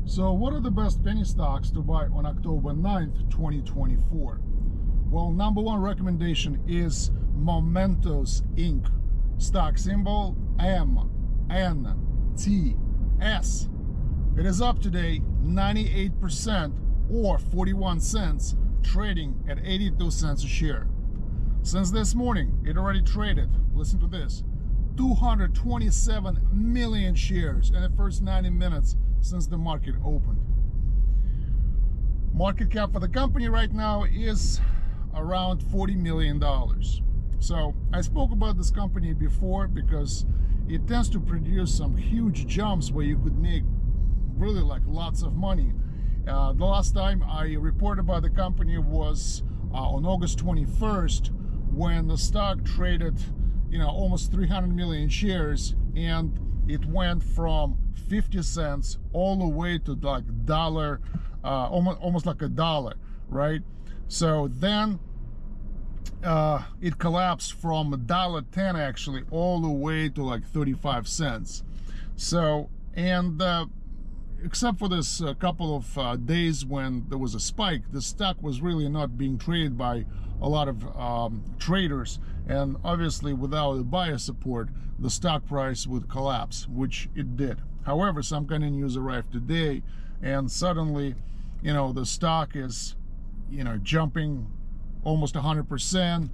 So what are the best penny stocks to buy on October 9th, 2024? Well, number one recommendation is Momentos Inc. Stock symbol MNTS. It is up today 98% or 41 cents, trading at 82 cents a share. Since this morning, it already traded, listen to this, 227 million shares in the first 90 minutes since the market opened. Market cap for the company right now is around $40 million. So I spoke about this company before because it tends to produce some huge jumps where you could make really like lots of money. The last time I reported about the company was on August 21st, when the stock traded, almost 300 million shares, and it went from 50 cents all the way to like dollar, almost like a dollar, right? So then it collapsed from $1.10 actually all the way to like 35 cents. So, and except for this couple of days when there was a spike, the stock was really not being traded by a lot of traders, and obviously without the buyer support the stock price would collapse, which it did. However, some kind of news arrived today, and suddenly the stock is jumping almost 100%,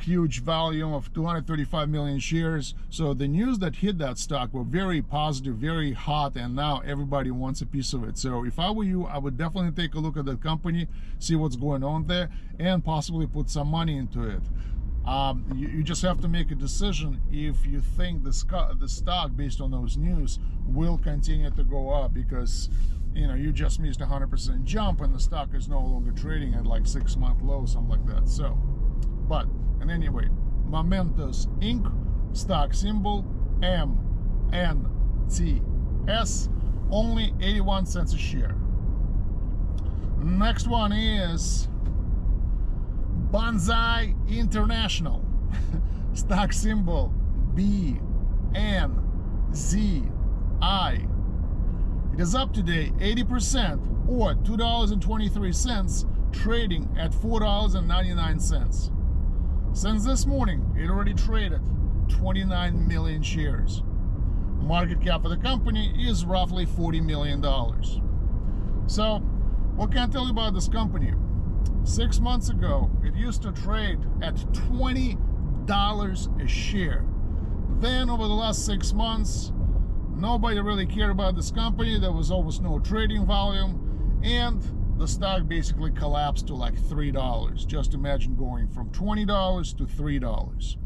huge volume of 235 million shares. So the news that hit that stock were very positive, very hot, and now everybody wants a piece of it. So if I were you, I would definitely take a look at the company, see what's going on there, and possibly put some money into it. You just have to make a decision if you think the stock, based on those news, will continue to go up, because you just missed 100% jump and the stock is no longer trading at like 6-month low, something like that. So, but and anyway, Momentos Inc. Stock symbol MNTS, only 81 cents a share. Next one is Banzai International. Stock symbol BNZI. It is up today 80% or $2.23, trading at $4.99. Since this morning, it already traded 29 million shares. Market cap for the company is roughly $40 million. So, what can I tell you about this company? 6 months ago, it used to trade at $20 a share. Then, over the last 6 months, nobody really cared about this company. There was almost no trading volume, and the stock basically collapsed to like $3. Just imagine going from $20 to $3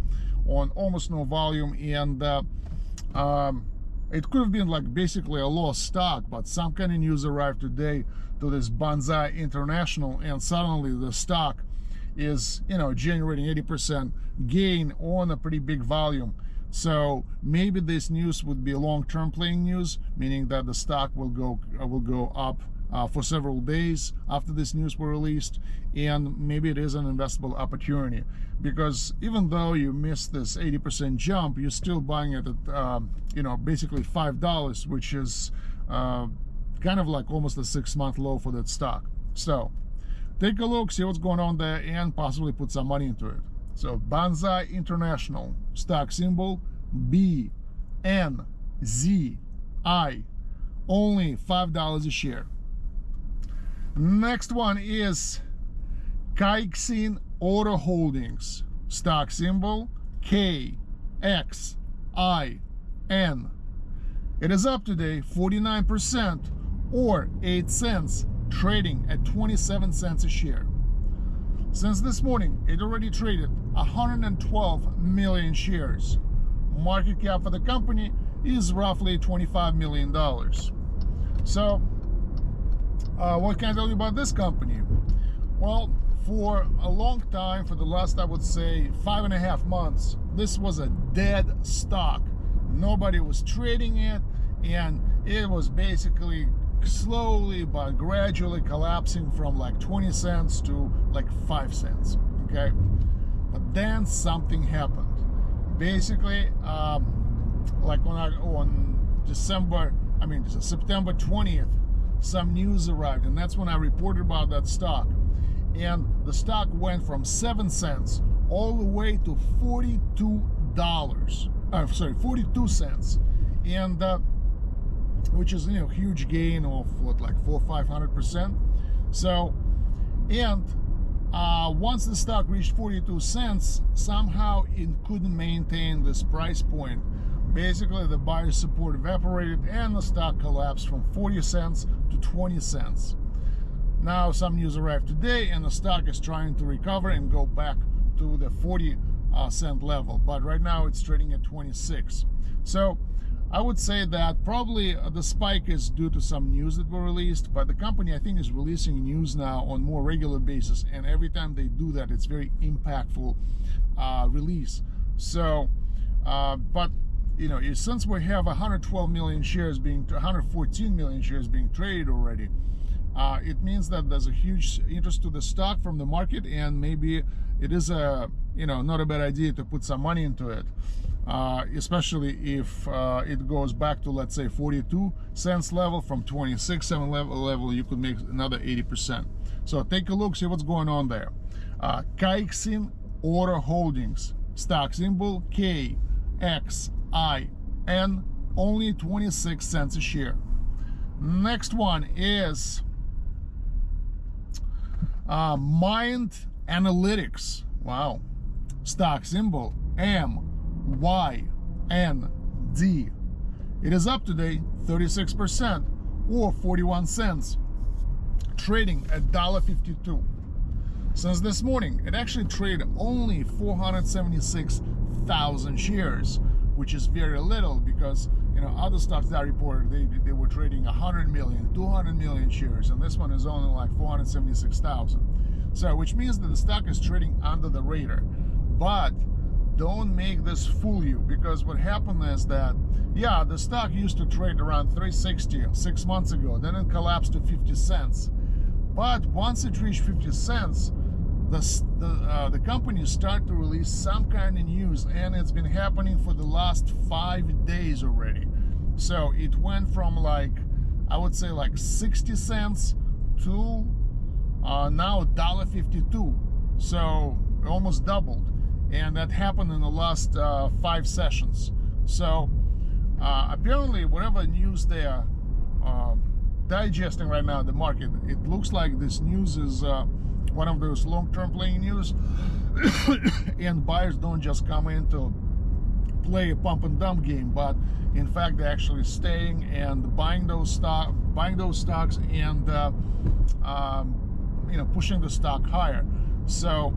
on almost no volume. And it could have been like basically a lost stock, but some kind of news arrived today to this Banzai International, and suddenly the stock is generating 80% gain on a pretty big volume. So maybe this news would be a long-term playing news, meaning that the stock will go up for several days after this news were released, and maybe it is an investable opportunity, because even though you missed this 80% jump, you're still buying it at basically $5, which is kind of like almost a 6-month low for that stock. So take a look, see what's going on there, and possibly put some money into it. So Banzai International, stock symbol BNZI, only $5 a share. Next one is Kaixin Auto Holdings, stock symbol KXIN. It is up today 49% or 8 cents, trading at 27 cents a share. Since this morning, it already traded 112 million shares. Market cap for the company is roughly $25 million. So, what can I tell you about this company? Well, for a long time, for the last, I would say, 5.5 months, this was a dead stock. Nobody was trading it, and it was basically slowly but gradually collapsing from like 20 cents to like 5 cents. Okay, but then something happened. Basically, like on September 20th, some news arrived, and that's when I reported about that stock. And the stock went from 7 cents all the way to $42 cents, and which is, you know, huge gain of what, like 400-500%. So, and once the stock reached 42 cents, somehow it couldn't maintain this price point. Basically, the buyer support evaporated and the stock collapsed from 40 cents to 20 cents. Now some news arrived today and the stock is trying to recover and go back to the 40 cent level, but right now it's trading at 26. So I would say that probably the spike is due to some news that were released, but the company, I think, is releasing news now on more regular basis, and every time they do that, it's very impactful release. So but you know, since we have 112 million shares being 114 million shares being traded already, it means that there's a huge interest to the stock from the market, and maybe it is a, you know, not a bad idea to put some money into it, especially if it goes back to, let's say, 42 cents level. From 26 cent level you could make another 80%. So take a look, see what's going on there. Kaixin Auto Holdings, stock symbol KXIN, only 26 cents a share. Next one is Mind Analytics. Wow. Stock symbol MYND. It is up today 36%, or 41 cents, trading at $1.52. Since this morning, it actually traded only 476,000 shares, which is very little, because, you know, other stocks that reported they were trading 100 million, 200 million shares, and this one is only like 476,000. So, which means that the stock is trading under the radar. But don't make this fool you, because what happened is that, yeah, the stock used to trade around 360 6 months ago, then it collapsed to 50 cents. But once it reached 50 cents, the companies start to release some kind of news, and it's been happening for the last 5 days already. So it went from, like, I would say, like 60 cents to now $1.52. So almost doubled, and that happened in the last 5 sessions. So apparently whatever news they are digesting right now in the market, it looks like this news is one of those long-term playing news, and buyers don't just come in to play a pump and dump game, but in fact they're actually staying and buying those stocks and you know, pushing the stock higher. So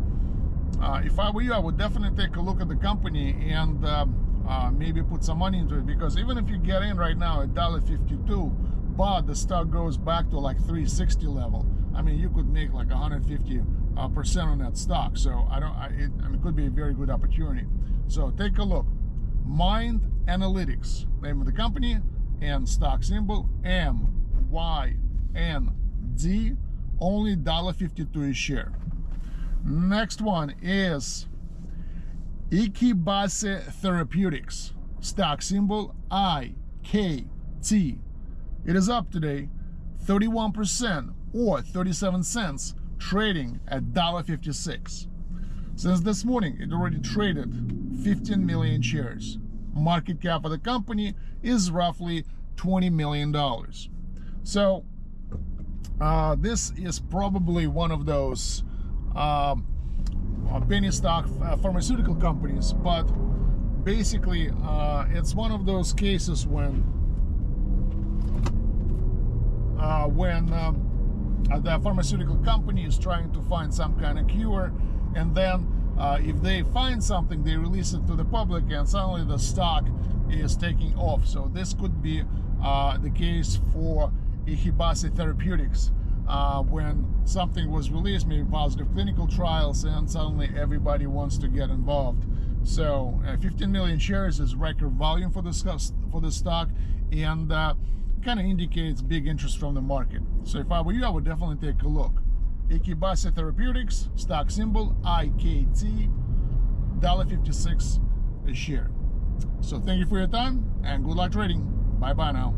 if I were you, I would definitely take a look at the company and maybe put some money into it, because even if you get in right now at $1.52, but the stock goes back to like 360 level, I mean, you could make like 150% on that stock. So I mean, it could be a very good opportunity. So take a look. Mind Analytics, name of the company, and stock symbol MYND, only $1.52 a share. Next one is Ikebase Therapeutics, stock symbol IKT. It is up today 31%, or 37 cents, trading at $1.56. Since this morning, it already traded 15 million shares. Market cap of the company is roughly $20 million. So this is probably one of those penny stock pharmaceutical companies, but basically it's one of those cases when the pharmaceutical company is trying to find some kind of cure, and then if they find something, they release it to the public, and suddenly the stock is taking off. So this could be the case for Ikebase Therapeutics, when something was released, maybe positive clinical trials, and suddenly everybody wants to get involved. So 15 million shares is record volume for the stock, and kind of indicates big interest from the market. So if I were you, I would definitely take a look. Ikebase Therapeutics, stock symbol IKT, $1.56 a share. So thank you for your time, and good luck trading. Bye bye now.